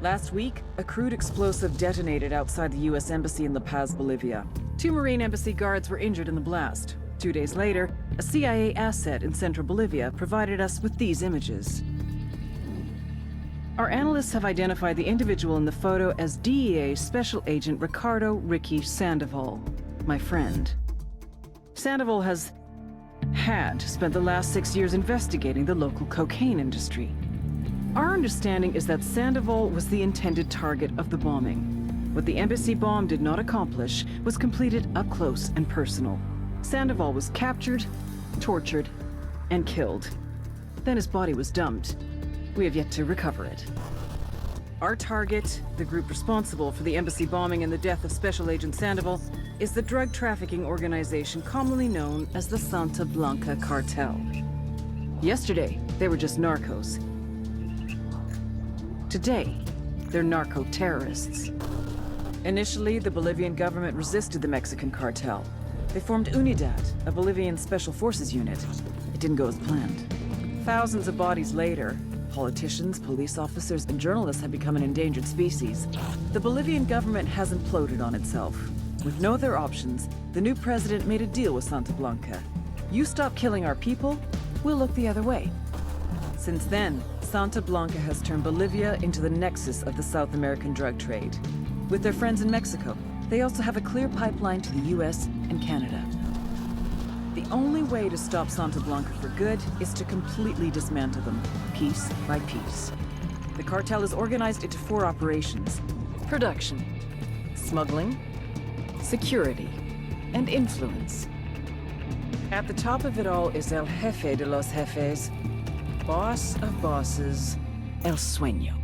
Last week, a crude explosive detonated outside the U.S. Embassy in La Paz, Bolivia. 2 Marine Embassy guards were injured in the blast. 2 days later, a CIA asset in central Bolivia provided us with these images. Our analysts have identified the individual in the photo as DEA Special Agent Ricardo Ricky Sandoval, my friend. Sandoval had spent the last 6 years investigating the local cocaine industry. Our understanding is that Sandoval was the intended target of the bombing. What the embassy bomb did not accomplish was completed up close and personal. Sandoval was captured, tortured, and killed. Then his body was dumped. We have yet to recover it. Our target, the group responsible for the embassy bombing and the death of Special Agent Sandoval, is the drug trafficking organization commonly known as the Santa Blanca Cartel. Yesterday, they were just narcos. Today, they're narco-terrorists. Initially, the Bolivian government resisted the Mexican cartel. They formed UNIDAD, a Bolivian special forces unit. It didn't go as planned. Thousands of bodies later, politicians, police officers, and journalists have become an endangered species. The Bolivian government has imploded on itself. With no other options, the new president made a deal with Santa Blanca. You stop killing our people, we'll look the other way. Since then, Santa Blanca has turned Bolivia into the nexus of the South American drug trade. With their friends in Mexico, they also have a clear pipeline to the US and Canada. The only way to stop Santa Blanca for good is to completely dismantle them, piece by piece. The cartel is organized into 4 operations: production, smuggling, security, and influence. At the top of it all is El Jefe de los Jefes, boss of bosses, El Sueño.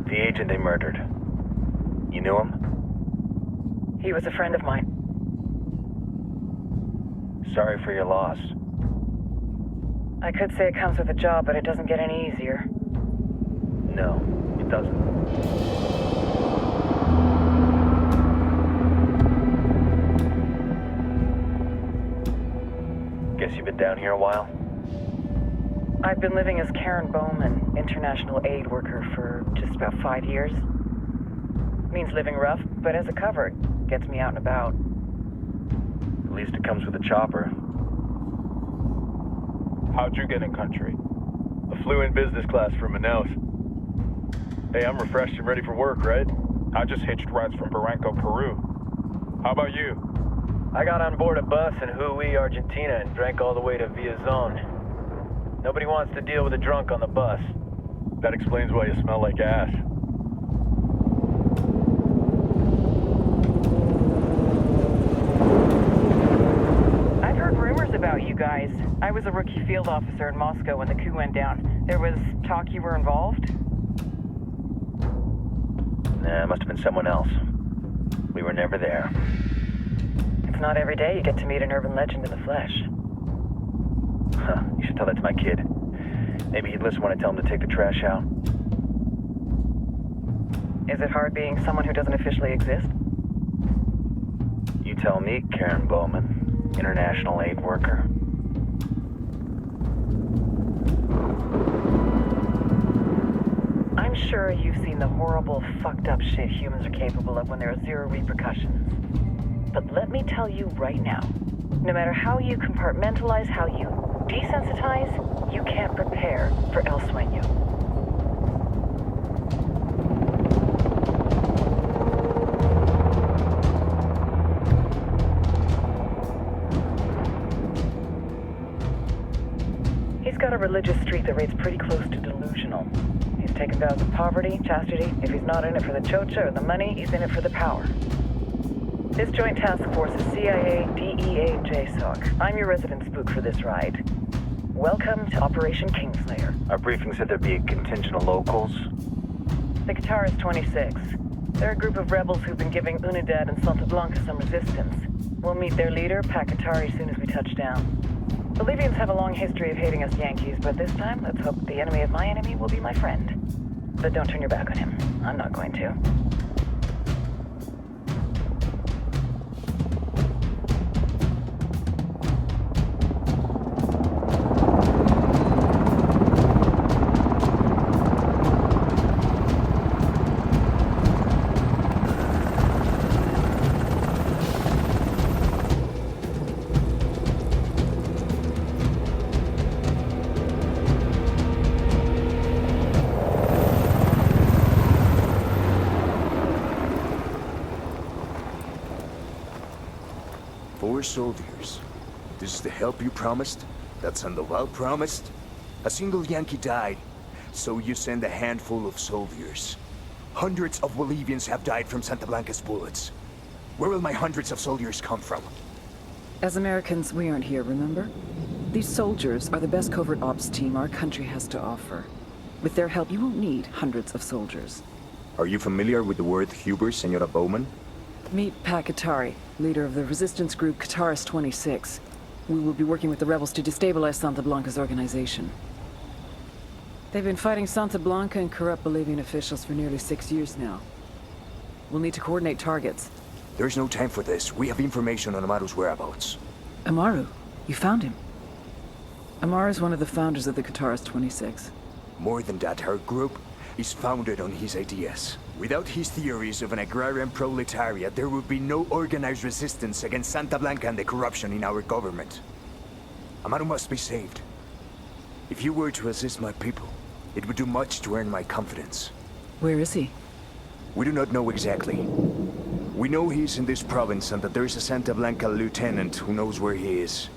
The agent they murdered. You knew him? He was a friend of mine. Sorry for your loss. I could say it comes with a job, but it doesn't get any easier. No, it doesn't. Guess you've been down here a while? I've been living as Karen Bowman, international aid worker, for just about 5 years. Means living rough, but as a cover, it gets me out and about. At least it comes with a chopper. How'd you get in country? I flew in business class from Manaus. Hey, I'm refreshed and ready for work, right? I just hitched rides from Barranco, Peru. How about you? I got on board a bus in Hui, Argentina, and drank all the way to Villazon. Nobody wants to deal with a drunk on the bus. That explains why you smell like ass. I've heard rumors about you guys. I was a rookie field officer in Moscow when the coup went down. There was talk you were involved? Nah, it must have been someone else. We were never there. It's not every day you get to meet an urban legend in the flesh. Huh, you should tell that to my kid. Maybe he'd listen when I tell him to take the trash out. Is it hard being someone who doesn't officially exist? You tell me, Karen Bowman, international aid worker. I'm sure you've seen the horrible, fucked up shit humans are capable of when there are zero repercussions. But let me tell you right now, no matter how you compartmentalize, how you desensitize, you can't prepare for El Sueño. He's got a religious streak that rates pretty close to delusional. He's taken vows of poverty, chastity. If he's not in it for the chocha or the money, he's in it for the power. This joint task force is CIA, DEA, JSOC. I'm your resident spook for this ride. Welcome to Operation Kingslayer. Our briefing said there'd be a contingent of locals. The Guitarist 26. They're a group of rebels who've been giving Unidad and Santa Blanca some resistance. We'll meet their leader, Pakatari, soon as we touch down. Bolivians have a long history of hating us Yankees, but this time, let's hope the enemy of my enemy will be my friend. But don't turn your back on him. I'm not going to. Soldiers. This is the help you promised? That Sandoval promised? A single Yankee died, so you send a handful of soldiers. Hundreds of Bolivians have died from Santa Blanca's bullets. Where will my hundreds of soldiers come from? As Americans, we aren't here, remember? These soldiers are the best covert ops team our country has to offer. With their help, you won't need hundreds of soldiers. Are you familiar with the word Huber, Senora Bowman? Meet Pakatari, leader of the resistance group Guitarist 26. We will be working with the rebels to destabilize Santa Blanca's organization. They've been fighting Santa Blanca and corrupt Bolivian officials for nearly 6 years now. We'll need to coordinate targets. There's no time for this. We have information on Amaru's whereabouts. Amaru? You found him? Amaru is one of the founders of the Guitarist 26. More than that, her group is founded on his ideas. Without his theories of an agrarian proletariat, there would be no organized resistance against Santa Blanca and the corruption in our government. Amaru must be saved. If you were to assist my people, it would do much to earn my confidence. Where is he? We do not know exactly. We know he's in this province and that there's a Santa Blanca lieutenant who knows where he is.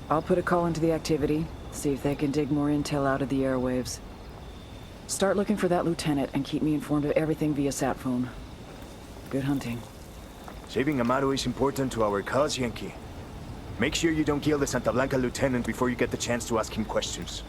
I'll put a call into the activity, see if they can dig more intel out of the airwaves. Start looking for that lieutenant and keep me informed of everything via sat phone. Good hunting. Saving Amaru is important to our cause, Yankee. Make sure you don't kill the Santa Blanca lieutenant before you get the chance to ask him questions.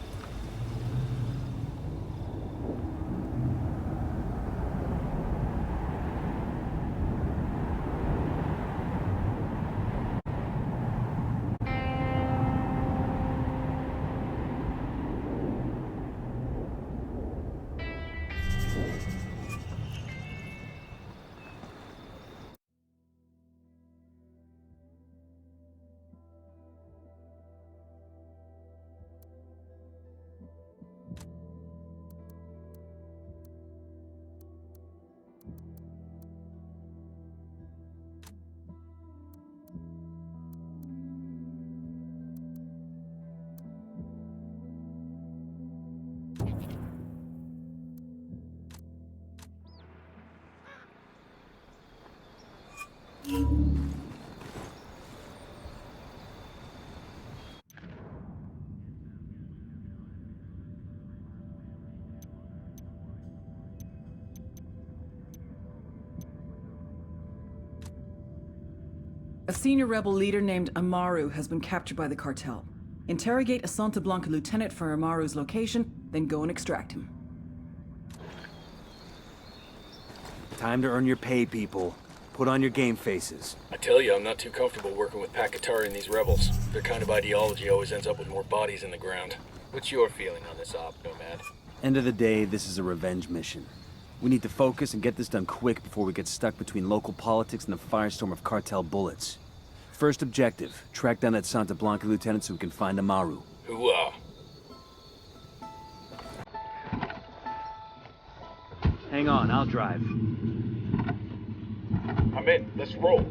A senior rebel leader named Amaru has been captured by the cartel. Interrogate a Santa Blanca lieutenant for Amaru's location, then go and extract him. Time to earn your pay, people. Put on your game faces. I tell you, I'm not too comfortable working with Pakatari and these rebels. Their kind of ideology always ends up with more bodies in the ground. What's your feeling on this op, Nomad? End of the day, this is a revenge mission. We need to focus and get this done quick before we get stuck between local politics and the firestorm of cartel bullets. First objective, track down that Santa Blanca lieutenant so we can find Amaru. Hooah. Hang on, I'll drive. I'm in. Let's roll.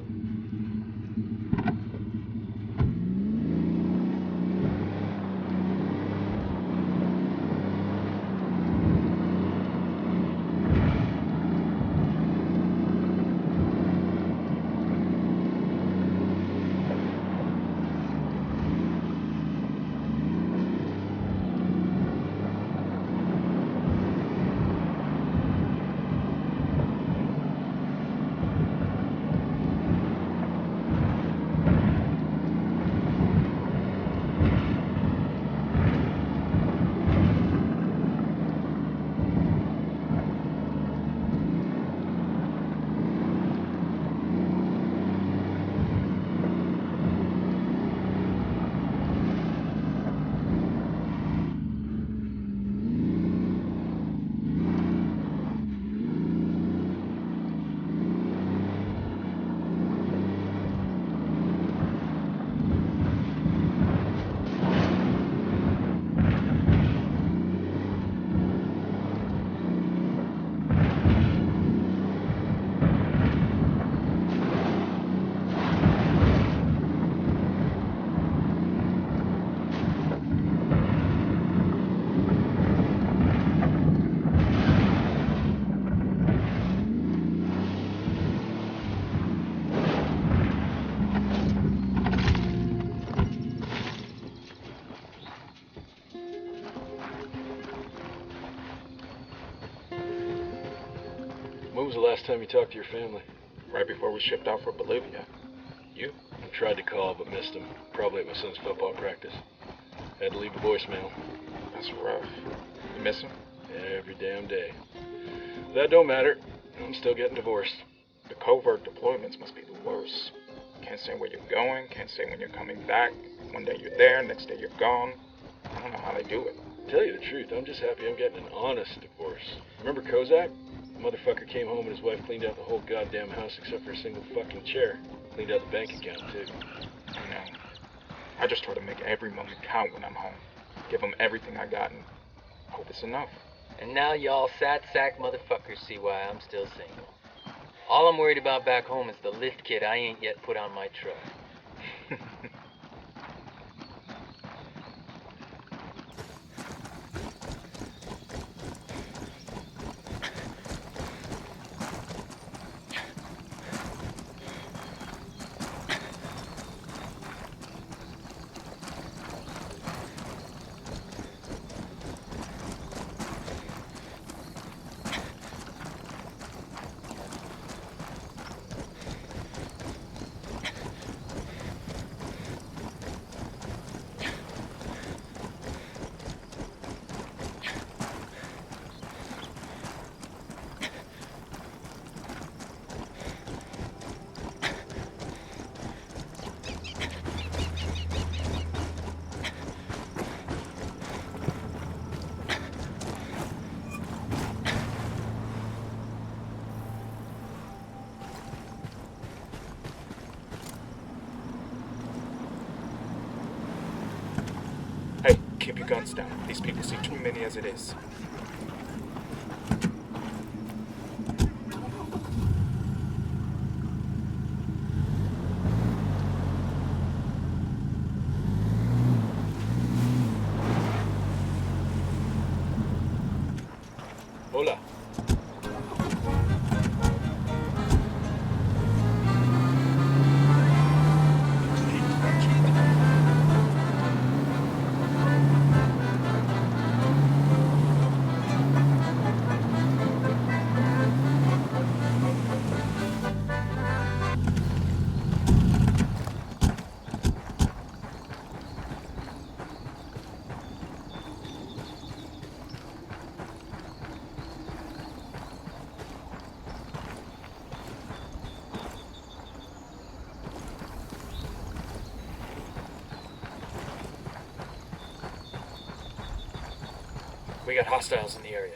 When was the last time you talked to your family? Right before we shipped out for Bolivia. You? I tried to call, but missed him. Probably at my son's football practice. Had to leave a voicemail. That's rough. You miss him? Every damn day. That don't matter. I'm still getting divorced. The covert deployments must be the worst. Can't say where you're going, can't say when you're coming back. One day you're there, next day you're gone. I don't know how they do it. Tell you the truth, I'm just happy I'm getting an honest divorce. Remember Kozak? The motherfucker came home and his wife cleaned out the whole goddamn house except for a single fucking chair. Cleaned out the bank account, too. I know. I just try to make every moment count when I'm home. Give them everything I got and hope it's enough. And now y'all sad sack motherfuckers see why I'm still single. All I'm worried about back home is the lift kit I ain't yet put on my truck. Hey, keep your guns down. These people see too many as it is. Hola. We got hostiles in the area.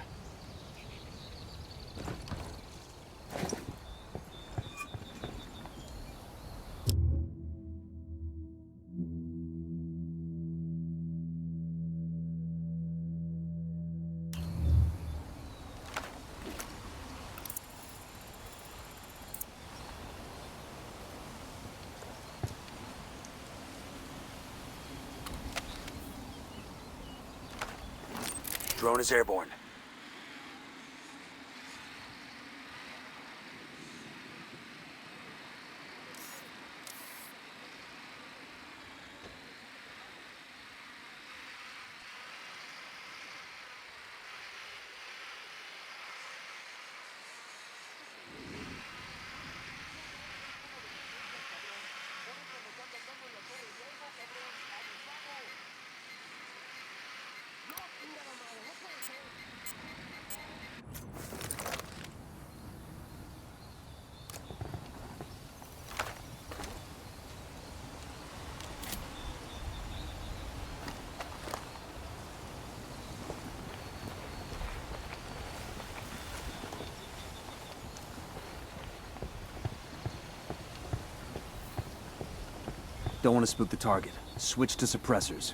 Drone is airborne. Don't want to spook the target. Switch to suppressors.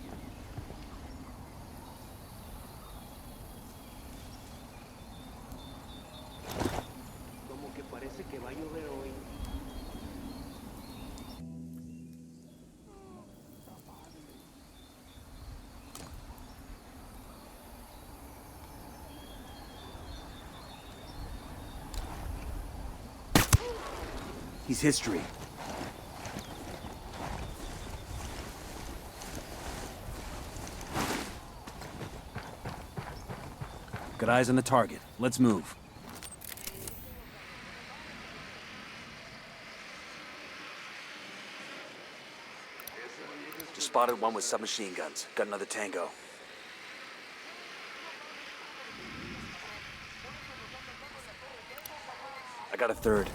He's history. Got eyes on the target. Let's move. Just spotted one with submachine guns. Got another tango. I got a third.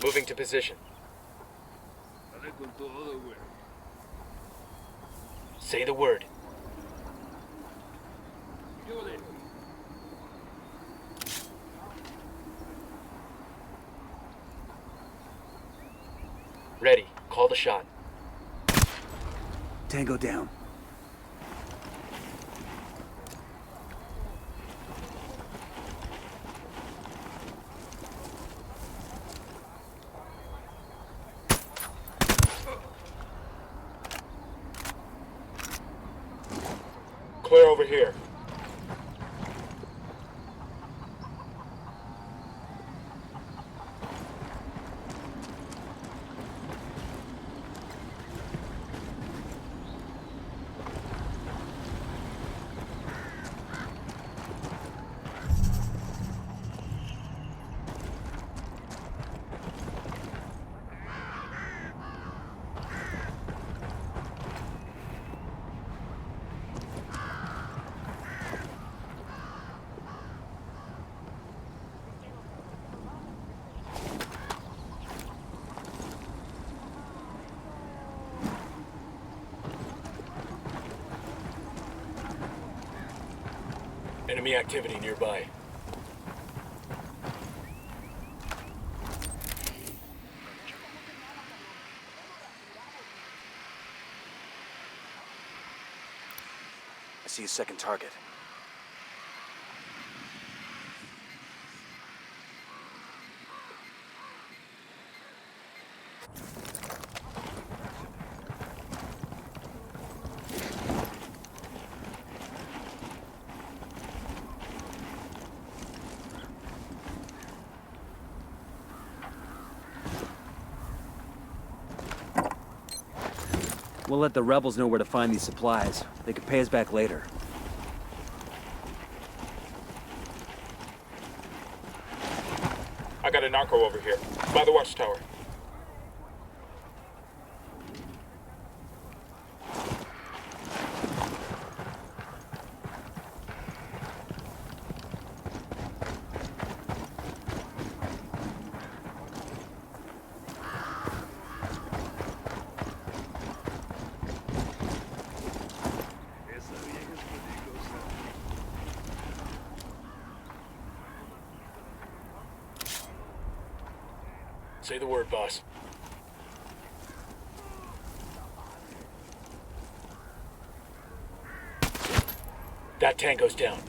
Moving to position. Say the word. Ready. Call the shot. Tango down. Clear over here. Enemy activity nearby. I see a second target. We'll let the rebels know where to find these supplies. They can pay us back later. I got a narco over here, by the watchtower. Say the word, boss. That tango's down.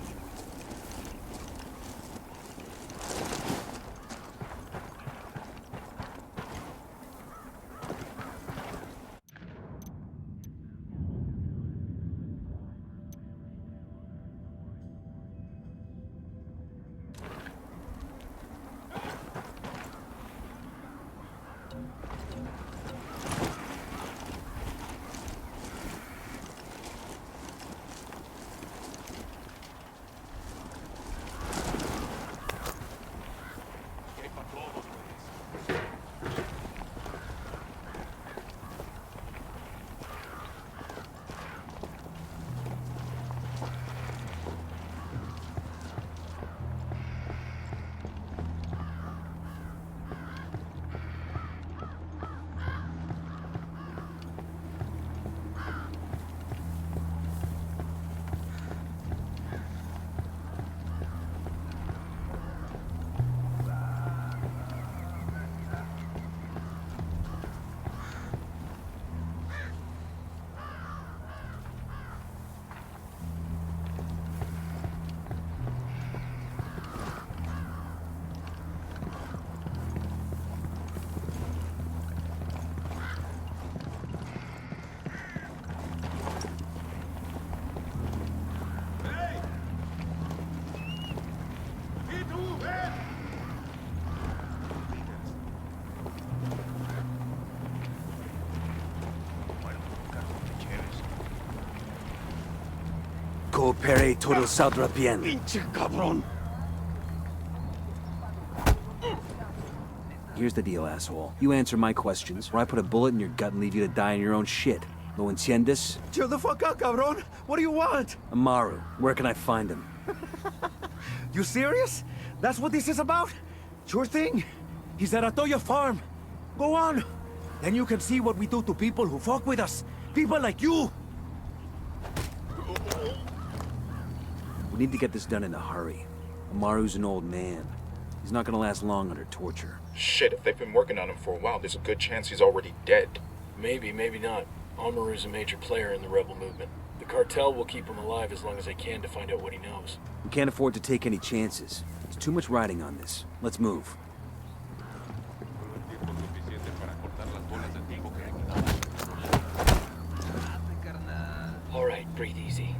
Coopere todo saldrá bien. Pinche cabrón. Here's the deal, asshole. You answer my questions, or I put a bullet in your gut and leave you to die in your own shit. ¿Lo entiendes? Chill the fuck out, cabrón. What do you want? Amaru, where can I find him? You serious? That's what this is about? Sure thing. He's at Atoya Farm. Go on. Then you can see what we do to people who fuck with us. People like you. We need to get this done in a hurry. Amaru's an old man. He's not gonna last long under torture. Shit, if they've been working on him for a while, there's a good chance he's already dead. Maybe, maybe not. Amaru's a major player in the rebel movement. The cartel will keep him alive as long as they can to find out what he knows. We can't afford to take any chances. There's too much riding on this. Let's move. All right, breathe easy.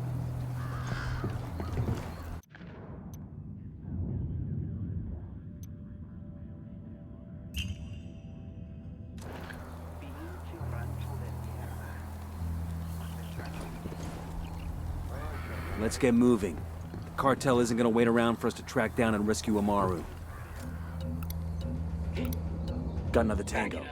Let's get moving. The cartel isn't gonna wait around for us to track down and rescue Amaru. Got another tango.